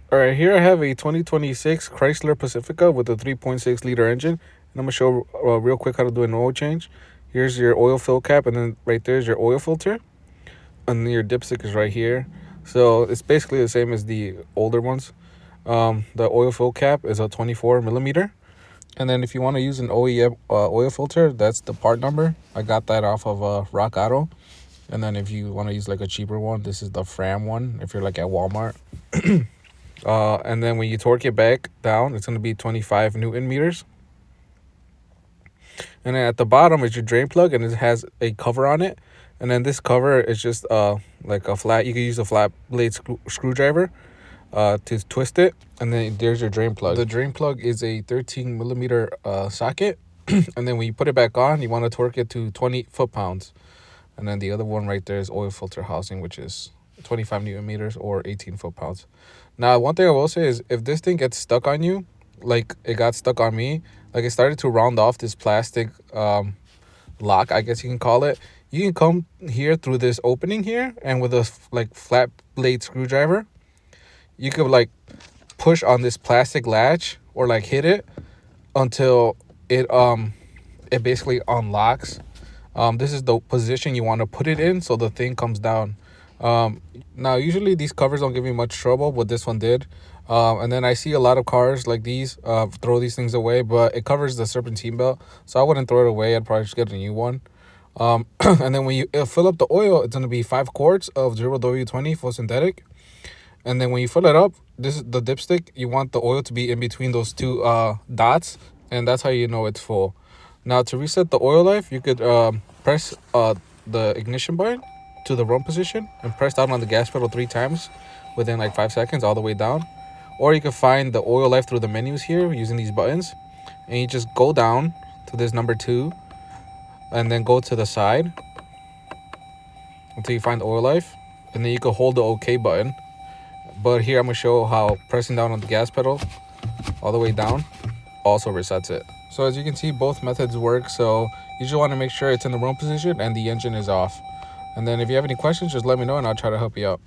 All right, here I have a 2026 Chrysler Pacifica with a 3.6 liter engine. And I'm going to show real quick how to do an oil change. Here's your oil fill cap, and then right there is your oil filter. And then your dipstick is right here. So it's basically the same as the older ones. The oil fill cap is a 24 millimeter. And then if you want to use an OEM oil filter, that's the part number. I got that off of Rock Auto. And then if you want to use like a cheaper one, this is the Fram one if you're like at Walmart. And then when you torque it back down, it's going to be 25 Newton meters. And then at the bottom is your drain plug, and it has a cover on it. And then this cover is just like a flat. You can use a flat blade screwdriver to twist it. And then there's your drain plug. The drain plug is a 13 millimeter socket. And then when you put it back on, you want to torque it to 20 foot-pounds. And then the other one right there is oil filter housing, which is 25 Newton meters or 18 foot-pounds. Now, one thing I will say is if this thing gets stuck on you, like it got stuck on me, like it started to round off this plastic lock, I guess you can call it. You can come here through this opening here, and with a like flat blade screwdriver, you could like push on this plastic latch or like hit it until it basically unlocks. This is the position you want to put it in so the thing comes down. Now usually these covers don't give me much trouble, but this one did. And then I see a lot of cars like these throw these things away, but it covers the serpentine belt, so I wouldn't throw it away. I'd probably just get a new one. And then when you fill up the oil, it's going to be 5 quarts of 0W20 full synthetic. And then when you fill it up, this is the dipstick. You want the oil to be in between those two dots, and that's how you know it's full. Now to reset the oil life, you could press the ignition button to the run position and press down on the gas pedal 3 times within like 5 seconds all the way down. Or you can find the oil life through the menus here using these buttons, and you just go down to this number 2 and then go to the side until you find the oil life, and then you can hold the OK button. But here I'm going to show how pressing down on the gas pedal all the way down also resets it. So as you can see, both methods work. So you just want to make sure it's in the run position and the engine is off. And then if you have any questions, just let me know and I'll try to help you out.